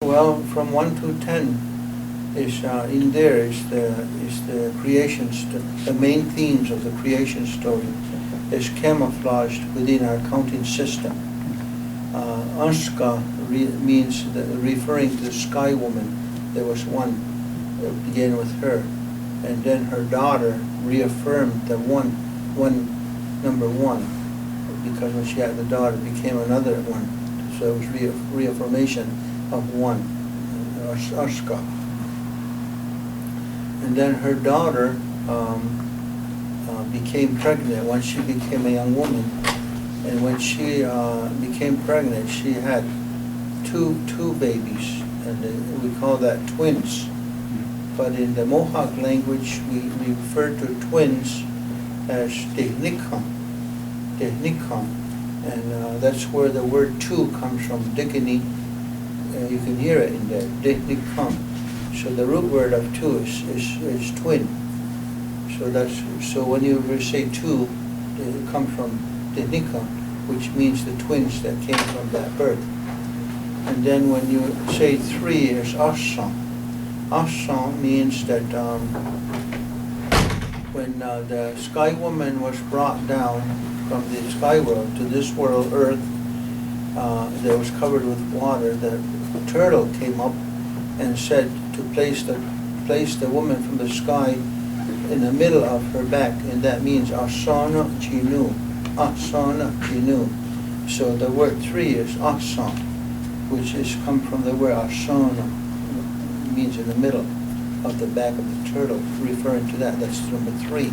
Well, from 1 to 10 is in there is the creation, the main themes of the creation story is camouflaged within our counting system. Anshka means referring to the sky woman. There was one that began with her, and then her daughter reaffirmed the number one, because when she had the daughter, it became another one. So it was reaffirmation of one, Ashka. And then her daughter became pregnant when she became a young woman. And when she became pregnant, she had two babies, and we call that twins. But in the Mohawk language, we refer to twins as tehnikam, and that's where the word two comes from, dikini. You can hear it in there, tehnikam. So the root word of two is twin. So when you say two, it comes from tehnikam, which means the twins that came from that birth. And then when you say three, is asam. Asam means that when the sky woman was brought down from the sky world to this world, Earth, that was covered with water, the turtle came up and said to place the woman from the sky in the middle of her back, and that means asana jinu, asana jinu. So the word three is asam, which is come from the word asana, means in the middle of the back of the turtle, referring to that. That's number three.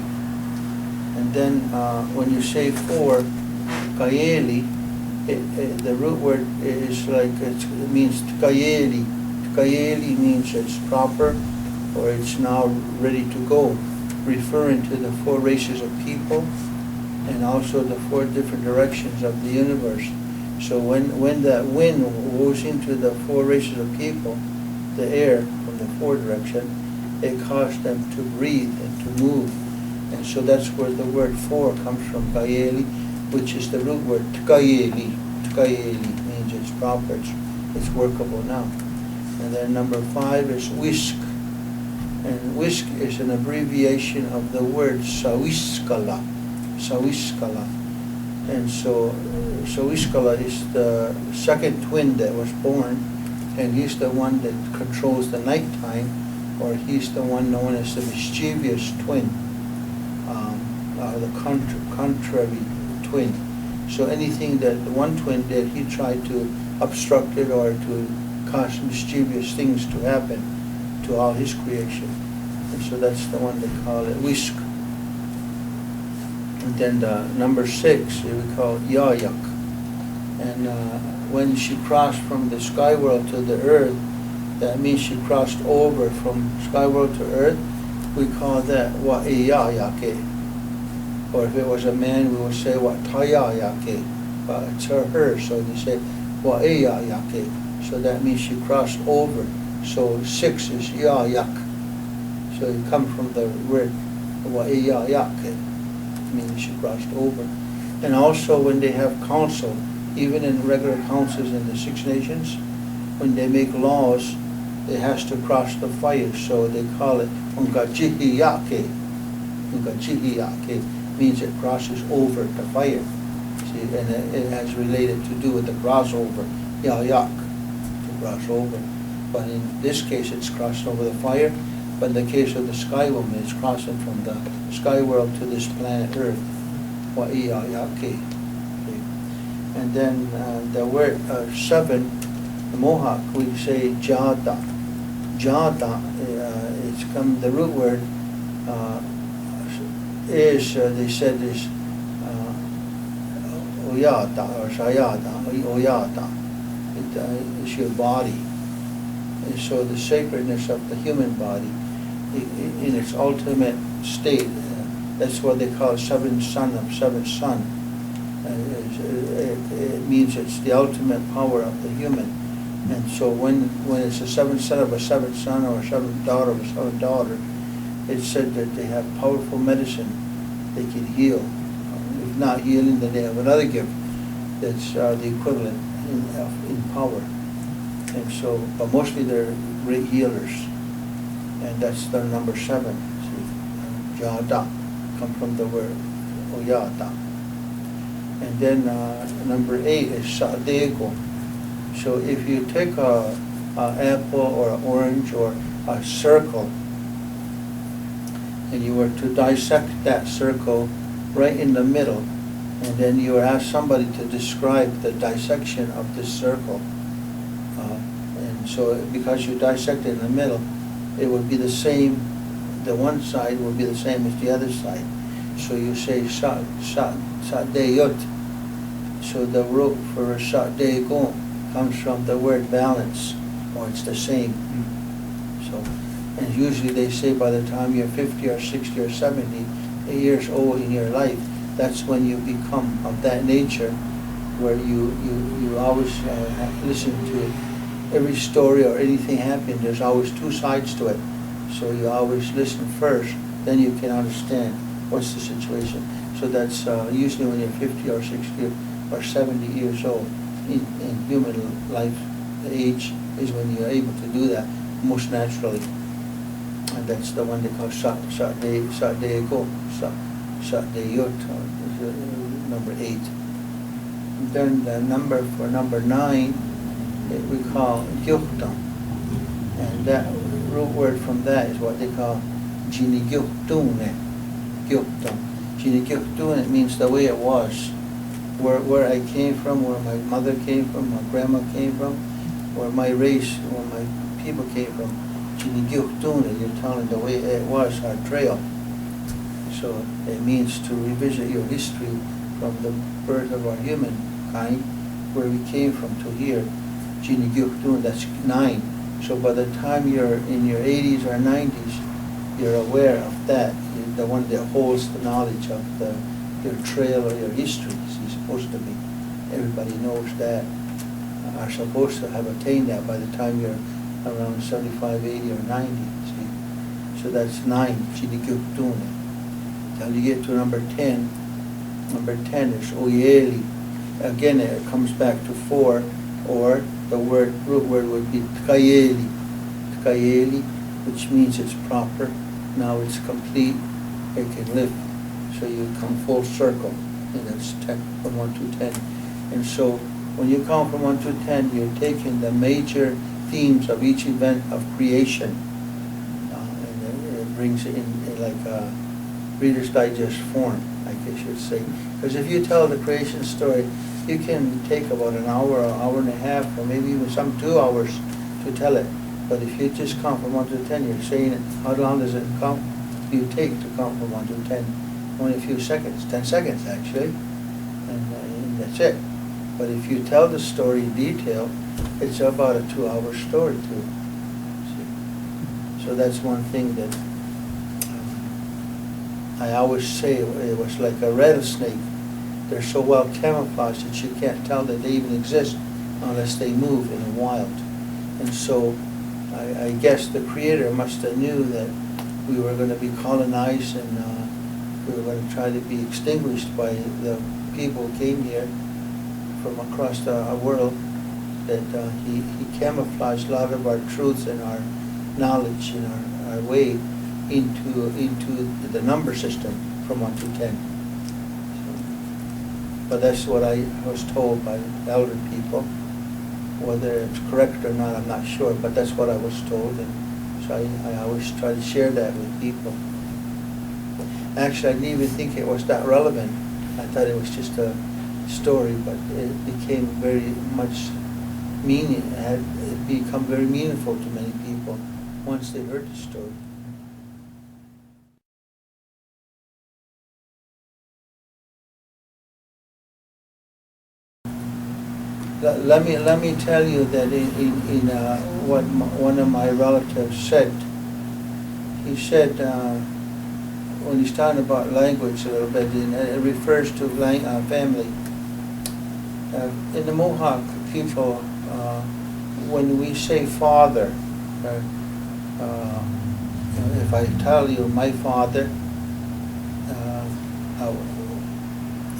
And then when you say four, kayeli, the root word is like, it means tkayeli. Tkayeli means it's proper, or it's now ready to go, referring to the four races of people and also the four different directions of the universe. So when that wind goes into the four races of people, the air from the four direction, it caused them to breathe and to move. And so that's where the word four comes from, kayeli, which is the root word tkayeli. Tkayeli means it's proper, it's workable now. And then number five is whisk. And whisk is an abbreviation of the word sawiskala. Sawiskala. And so Sawiskala is the second twin that was born, and he's the one that controls the nighttime, or he's the one known as the mischievous twin, the contrary twin. So anything that the one twin did, he tried to obstruct it or to cause mischievous things to happen to all his creation. And so that's the one they call it whisk. And then the number six, we call yayak. And when she crossed from the sky world to the earth, that means she crossed over from sky world to earth. We call that wa'iyayake. Or if it was a man, we would say watayayake. But it's her, so they say wa'iyayake. So that means she crossed over. So six is yayak. So it comes from the word wa'iyayake, meaning she crossed over. And also when they have council, even in regular councils in the Six Nations, when they make laws, it has to cross the fire, so they call it ungajihiyake. Ungajihiyake means it crosses over the fire. See, and it has related to do with the crossover, yayak, to cross over. But in this case, it's crossed over the fire. But in the case of the sky woman, it's crossing from the sky world to this planet Earth. Wa'iyayake. And then the word seven, the Mohawk, we say jada. Jada, it's come, the root word is, they said is oyada or sayada, oyada. It's your body. And so the sacredness of the human body in its ultimate state, that's what they call seventh son of seventh son. It means it's the ultimate power of the human. And so when it's a seventh son of a seventh son or a seventh daughter of a seventh daughter, it's said that they have powerful medicine. They can heal. If not healing, then they have another gift that's the equivalent in power. And so, but mostly they're great healers, and that's the number 7. See, Yada, come from the word Oyada. And then number 8 is Sadego. So if you take a apple or an orange or a circle, and you were to dissect that circle right in the middle, and then you were asked somebody to describe the dissection of this circle, and so because you dissect it in the middle, it would be the same, the one side would be the same as the other side. So you say Sadeyut. So the root for Sadego comes from the word balance, or it's the same. So, and usually they say by the time you're 50 or 60 or 70 years old in your life, that's when you become of that nature, where you always listen to every story or anything happening. There's always 2 sides to it. So you always listen first, then you can understand what's the situation. So that's usually when you're 50 or 60 or 70 years old in human life age is when you're able to do that most naturally. And that's the one they call Sadego, Sadeyut, number 8. And then the number for number 9, we call Gyuktam. And that root word from that is what they call Jinigyuktune, Gyuktam. Jinigyuktune, it means the way it was. Where I came from, where my mother came from, my grandma came from, where my race, where my people came from. Jinigyuktune, you're telling the way it was, our trail. So it means to revisit your history from the birth of our humankind, where we came from to here. Jinigyuktune, that's 9. So by the time you're in your 80s or 90s, you're aware of that. You're the one that holds the knowledge of your trail or your history. You're supposed to be. Everybody knows that, are supposed to have attained that by the time you're around 75, 80, or 90. See? So that's 9, Jinigyuktune. Till you get to number 10. Number 10 is Oyeli. Again, it comes back to 4, or the root word would be Tkayeli. Tkayeli, which means it's proper. Now it's complete. It can live. So you come full circle. And that's 10, from 1 to 10. And so when you count from 1 to 10, you're taking the major themes of each event of creation. And it brings it in like a Reader's Digest form, I guess you'd say. Because if you tell the creation story, you can take about an hour, an hour and a half, or maybe even some 2 hours to tell it. But if you just count from 1 to 10, you're saying it, how long does it count? You take to count from 1 to 10? Only a few seconds, 10 seconds actually, and that's it. But if you tell the story in detail, it's about a 2-hour story too. See? So that's one thing that I always say, it was like a rattlesnake. They're so well camouflaged that you can't tell that they even exist unless they move in the wild. And so I guess the Creator must have knew that we were going to be colonized, and we were going to try to be extinguished by the people who came here from across the world, that he camouflaged a lot of our truths and our knowledge and our way into the number system from 1 to 10. So, but that's what I was told by elder people. Whether it's correct or not, I'm not sure, but that's what I was told, and so I always try to share that with people. Actually, I didn't even think it was that relevant. I thought it was just a story, but it became very much meaning. It had become very meaningful to many people once they heard the story. Let me tell you that in what one of my relatives said. He said, when he's talking about language a little bit, and it refers to family. In the Mohawk people, when we say father, if I tell you my father,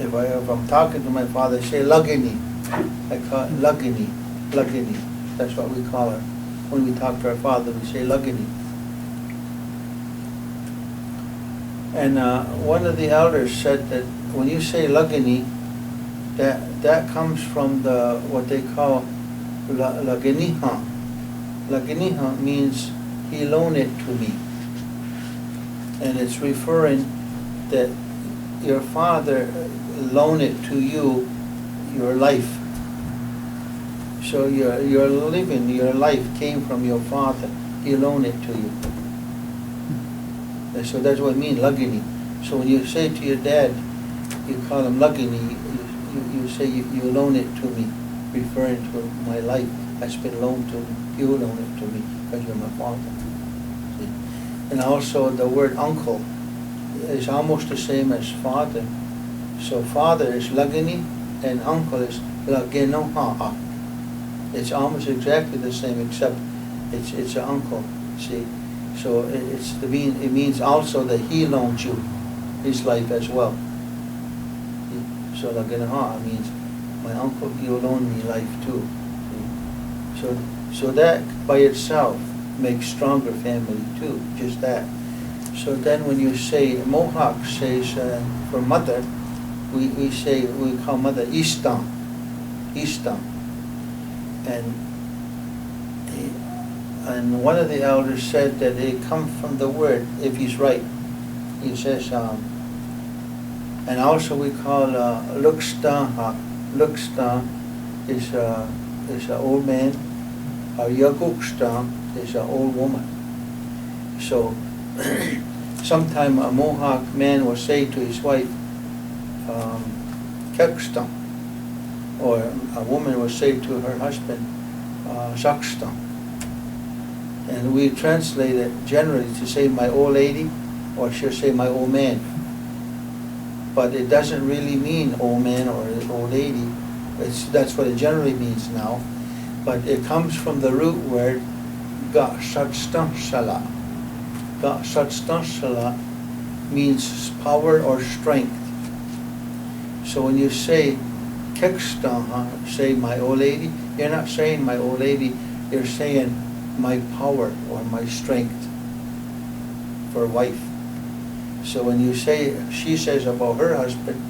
if I'm talking to my father, I say Lagini. I call it Lagini. That's what we call her. When we talk to our father, we say Lagini. And one of the elders said that when you say Lagini, that comes from the what they call Laginiha. Laginiha means he loaned it to me. And it's referring that your father loaned it to you, your life. So your living, your life came from your father. He loaned it to you. And so that's what it means, Lagini. So when you say to your dad, you call him Lagini, you say you loan it to me, referring to my life has been loaned to me. You loan it to me because you're my father. See? And also the word uncle is almost the same as father. So father is Lagini and uncle is Lagenoha'a. It's almost exactly the same except it's an uncle. See? So it means also that he loaned you his life as well. So Lagenoha'a means my uncle, you loaned me life too. See? So that by itself makes stronger family too, just that. So then when you say, Mohawk says for mother, we call mother Istam. And one of the elders said that they come from the word, if he's right. He says, and also we call Luxta. Luxta is an old man. Yagukstam is an old woman. So sometime a Mohawk man will say to his wife, Kekstam, or a woman will say to her husband, Sakstam. And we translate it generally to say my old lady, or she'll say my old man. But it doesn't really mean old man or old lady. That's what it generally means now. But it comes from the root word ga satstanshala. Ga satstanshala means power or strength. So when you say Kekstan, say my old lady, you're not saying my old lady, you're saying my power or my strength for wife. So when you say, she says about her husband,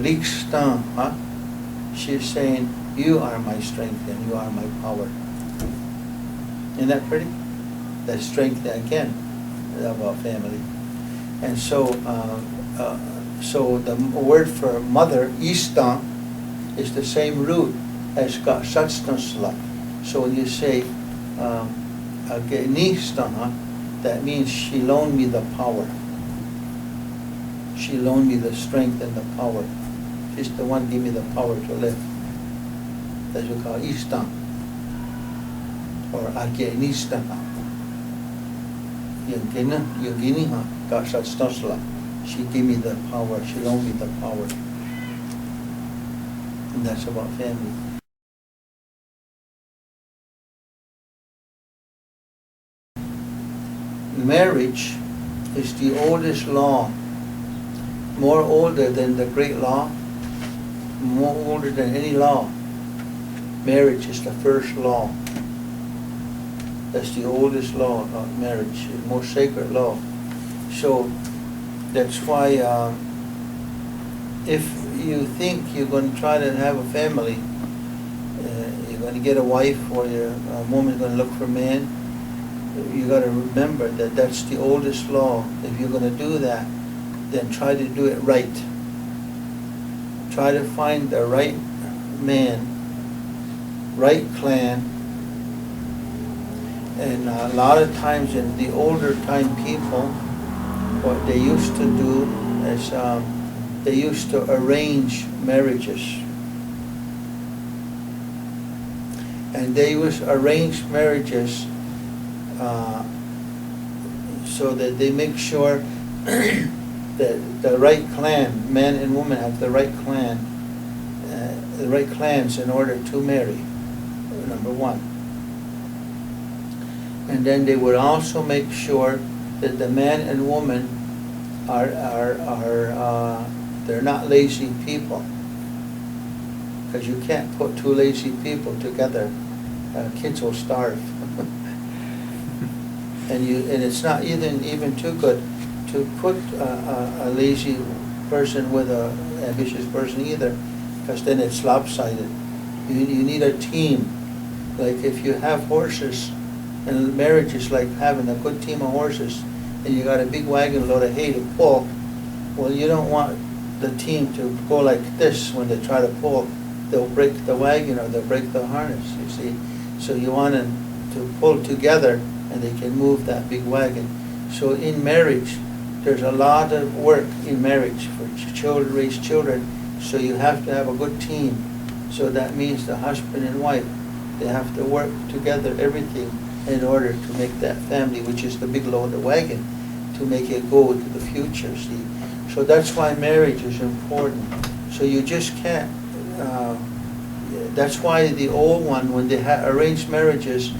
Likstan, she's saying, you are my strength and you are my power. Isn't that pretty? That strength again about family. And so, so the word for mother, Istan, is the same root as Satstansla. So when you say Nistan, that means she loaned me the power. She loaned me the strength and the power. She's the one who gave me the power to live. That's what we call Istan, or Agenistan. Yoginiha, Gashatstasla. She gave me the power, she loaned me the power. And that's about family. Marriage is the oldest law, more older than the great law, more older than any law. Marriage is the first law. That's the oldest law of marriage, the most sacred law. So that's why if you think you're going to try to have a family, you're going to get a wife or a woman's going to look for a man, you got to remember that that's the oldest law. If you're going to do that, then try to do it right. Try to find the right man, right clan. And a lot of times in the older time people, what they used to do is they used to arrange marriages. And they used arranged marriages so that they make sure that the right clan, man and woman have the right clan, the right clans in order to marry, number one. And then they would also make sure that the man and woman they're not lazy people, because you can't put two lazy people together kids will starve. And it's not even too good to put a lazy person with a ambitious person either, because then it's lopsided. You need a team. Like if you have horses, and marriage is like having a good team of horses, and you got a big wagon load of hay to pull. Well, you don't want the team to go like this when they try to pull. They'll break the wagon or they'll break the harness, you see. So you want them to pull together and they can move that big wagon. So in marriage, there's a lot of work in marriage for children, raise children. So you have to have a good team. So that means the husband and wife, they have to work together, everything, in order to make that family, which is the big load of wagon, to make it go to the future, see. So that's why marriage is important. So you just can't, that's why the old one, when they had arranged marriages,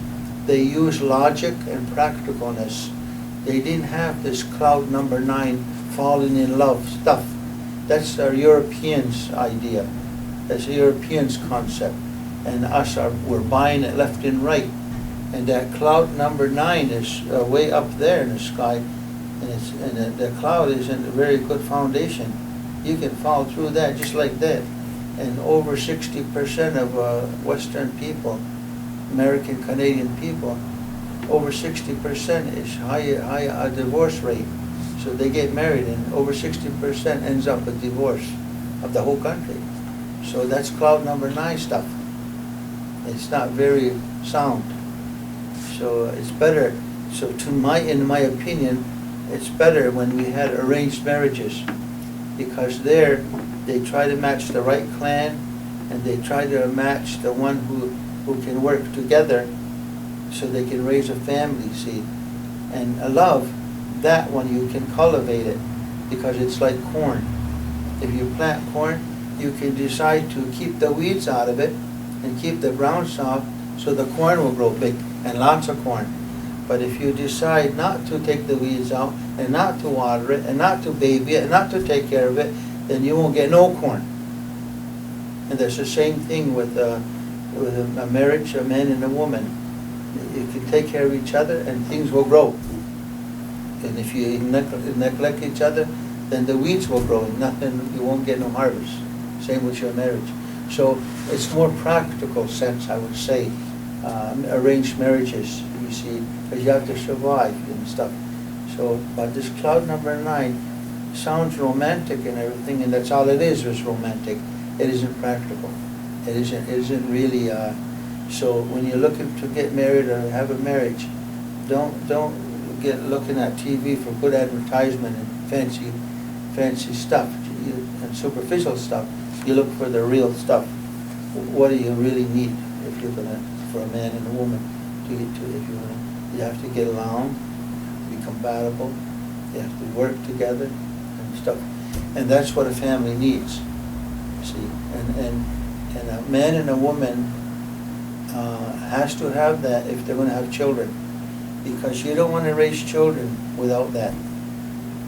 they used logic and practicalness. They didn't have this cloud number 9, falling in love stuff. That's our Europeans' idea. That's a Europeans' concept. And we're buying it left and right. And that cloud number 9 is way up there in the sky. And the cloud is in a very good foundation. You can fall through that just like that. And over 60% of Western people, American, Canadian people, over 60% is high divorce rate. So they get married and over 60% ends up with divorce of the whole country. So that's cloud number 9 stuff. It's not very sound. So it's better, so in my opinion, it's better when we had arranged marriages, because there they try to match the right clan and they try to match the one who can work together so they can raise a family, see. And a love, that one you can cultivate it because it's like corn. If you plant corn, you can decide to keep the weeds out of it and keep the brown soft so the corn will grow big and lots of corn. But if you decide not to take the weeds out and not to water it and not to baby it and not to take care of it, then you won't get no corn. And there's the same thing with a marriage, a man and a woman. You can take care of each other and things will grow. And if you neglect each other, then the weeds will grow and nothing, you won't get no harvest. Same with your marriage. So it's more practical sense, I would say, arranged marriages, you see, because you have to survive and stuff. So, but this cloud number 9 sounds romantic and everything, and that's all it is romantic. It isn't practical. It isn't really, so when you're looking to get married or have a marriage, don't get looking at TV for good advertisement and fancy stuff and superficial stuff. You look for the real stuff. What do you really need if you're gonna, for a man and a woman, you have to get along, be compatible, you have to work together and stuff. And that's what a family needs, see. And a man and a woman has to have that if they're going to have children, because you don't want to raise children without that.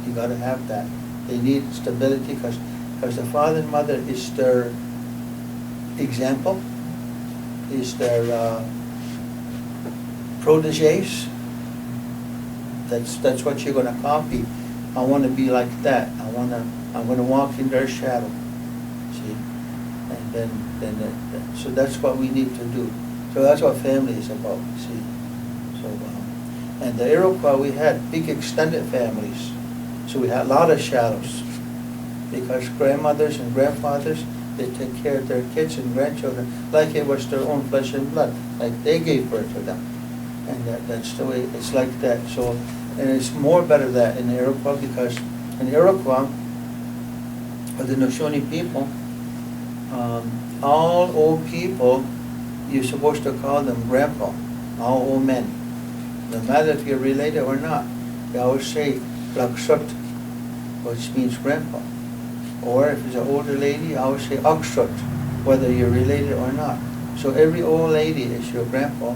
You got to have that. They need stability because the father and mother is their example, is their proteges. That's what you're going to copy. I want to be like that. I'm going to walk in their shadow. See, and then so that's what we need to do. So that's what family is about. See, so and the Iroquois, we had big extended families, so we had a lot of shadows because grandmothers and grandfathers, they take care of their kids and grandchildren like it was their own flesh and blood, like they gave birth to them, and that's the way it's like that. So. And it's more better that in Iroquois, because in Iroquois, or the Noshoni people, all old people, you're supposed to call them grandpa, all old men. No matter if you're related or not. They always say laksut, which means grandpa. Or if it's an older lady, I always say aksut, whether you're related or not. So every old lady is your grandpa,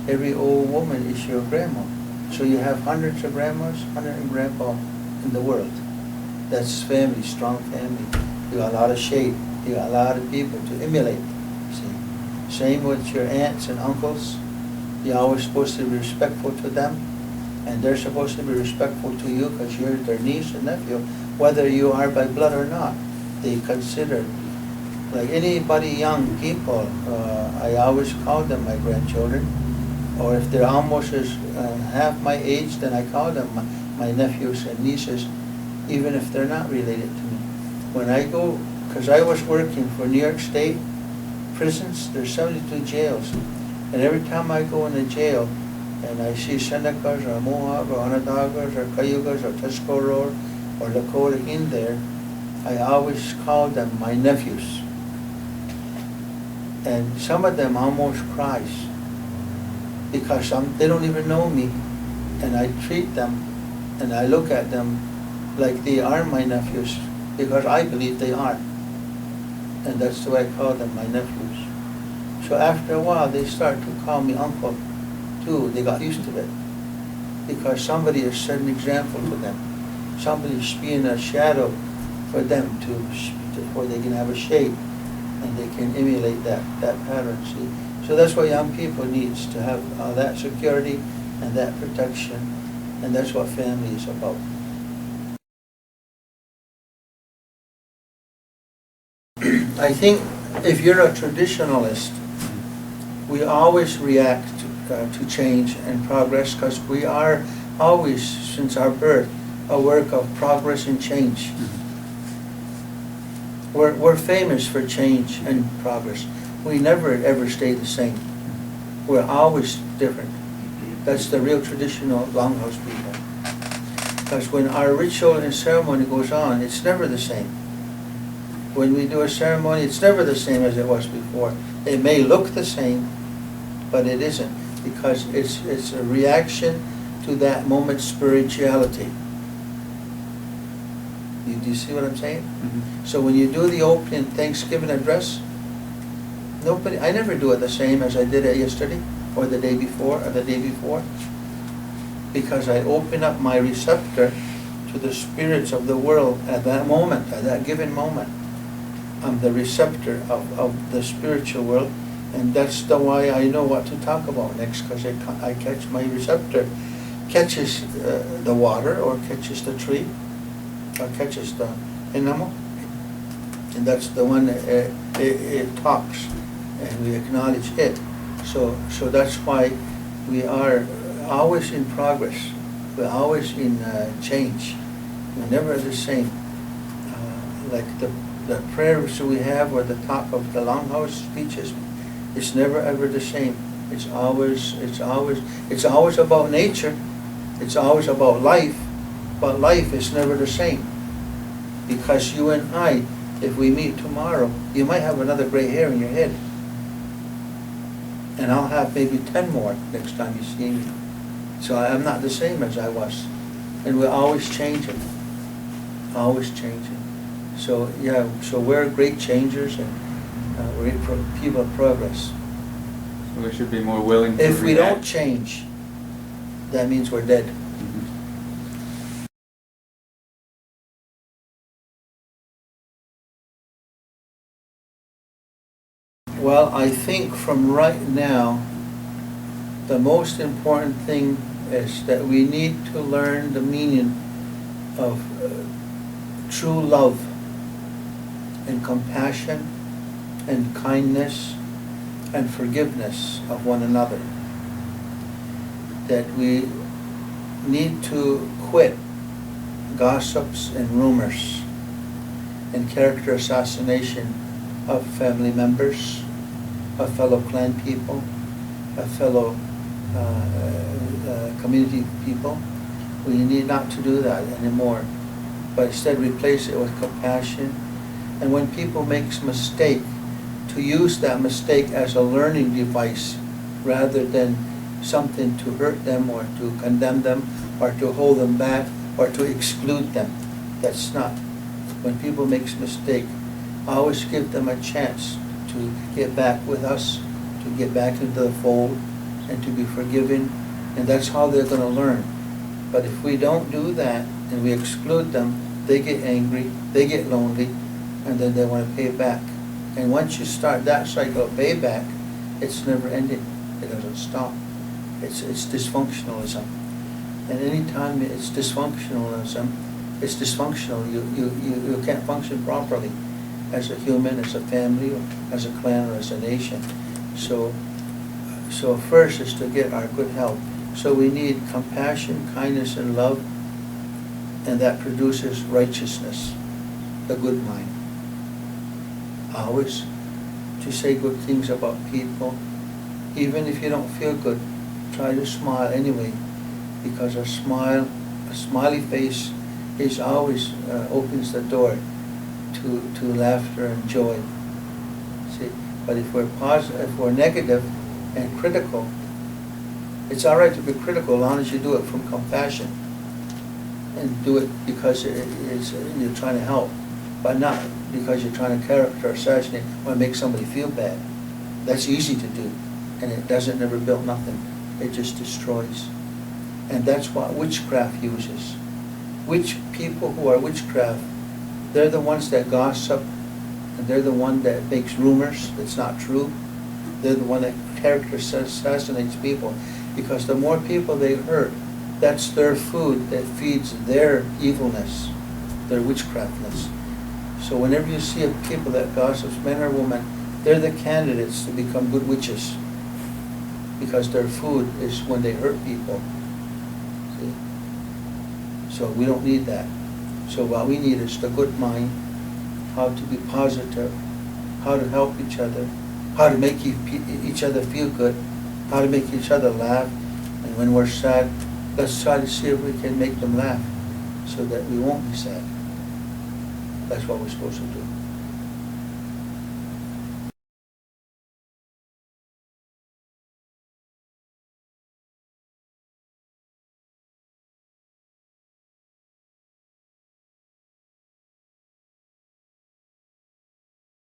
every old woman is your grandma. So you have hundreds of grandmas, hundreds of grandpa in the world. That's family, strong family. You got a lot of shade. You got a lot of people to emulate. See, Same with your aunts and uncles. You're always supposed to be respectful to them, and they're supposed to be respectful to you because you're their niece and nephew, whether you are by blood or not. They consider, like anybody young people, I always call them my grandchildren, or if they're almost as half my age, then I call them my nephews and nieces, even if they're not related to me. When I go, because I was working for New York State prisons, there's 72 jails, and every time I go in the jail and I see Senecas or Mohawk or Onondagas or Cayugas or Tuscarora or Lakota in there, I always call them my nephews. And some of them almost cries because they don't even know me, and I treat them and I look at them like they are my nephews because I believe they are. And that's the way I call them, my nephews. So after a while, they start to call me uncle too. They got used to it because somebody has set an example to them. Somebody's being a shadow for them where they can have a shape and they can emulate that pattern. See, so that's what young people needs to have that security and that protection, and that's what family is about. I think if you're a traditionalist, we always react to change and progress because we are always, since our birth, a work of progress and change. We're famous for change and progress. We never ever stay the same. We're always different. That's the real traditional longhouse people. Because when our ritual and ceremony goes on, it's never the same. When we do a ceremony, it's never the same as it was before. It may look the same, but it isn't, because it's a reaction to that moment's spirituality. Do you see what I'm saying? Mm-hmm. So when you do the opening Thanksgiving address, I never do it the same as I did it yesterday, or the day before, or the day before, because I open up my receptor to the spirits of the world at that moment, at that given moment. I'm the receptor of the spiritual world, and that's the why I know what to talk about next, because I catch my receptor, catches the water, or catches the tree, or catches the animal, and that's the one it talks, and we acknowledge it. So that's why we are always in progress. We're always in change. We're never the same. Like the prayers we have, or the top of the longhouse speeches, it's never ever the same. It's always about nature. It's always about life, but life is never the same. Because you and I, if we meet tomorrow, you might have another gray hair in your head, and I'll have maybe 10 more next time you see me. So I'm not the same as I was, and we're always changing, always changing. So yeah, so we're great changers, and we're people of progress. So we should be more willing to If we don't change, that means we're dead. Well, I think from right now, the most important thing is that we need to learn the meaning of true love and compassion and kindness and forgiveness of one another. That we need to quit gossips and rumors and character assassination of family members, of fellow clan people, of fellow community people. We need not to do that anymore, but instead replace it with compassion. And when people make a mistake, to use that mistake as a learning device rather than something to hurt them or to condemn them or to hold them back or to exclude them. That's not. When people make a mistake, I always give them a chance to get back with us, to get back into the fold, and to be forgiven, and that's how they're going to learn. But if we don't do that and we exclude them, they get angry, they get lonely, and then they want to pay back. And once you start that cycle of payback, It's never ending. It doesn't stop. It's dysfunctionalism. And anytime it's dysfunctionalism, it's dysfunctional. You can't function properly as a human, as a family, or as a clan, or as a nation. So first is to get our good health. So we need compassion, kindness, and love, and that produces righteousness, the good mind. Always to say good things about people. Even if you don't feel good, try to smile anyway, because a smiley face is always opens the door to laughter and joy. See, but if we're positive, if we're negative and critical, it's all right to be critical as long as you do it from compassion and do it because you're trying to help, but not because you're trying to character assassinate or make somebody feel bad. That's easy to do, and it doesn't never build nothing. It just destroys. And that's what witchcraft uses. People who are witchcraft, they're the ones that gossip, and they're the one that makes rumors that's not true. They're the one that character assassinates people, because the more people they hurt, that's their food that feeds their evilness, their witchcraftness. So whenever you see people that gossip, men or women, they're the candidates to become good witches, because their food is when they hurt people. See? So we don't need that. So what we need is the good mind, how to be positive, how to help each other, how to make each other feel good, how to make each other laugh, and when we're sad, let's try to see if we can make them laugh so that we won't be sad. That's what we're supposed to do.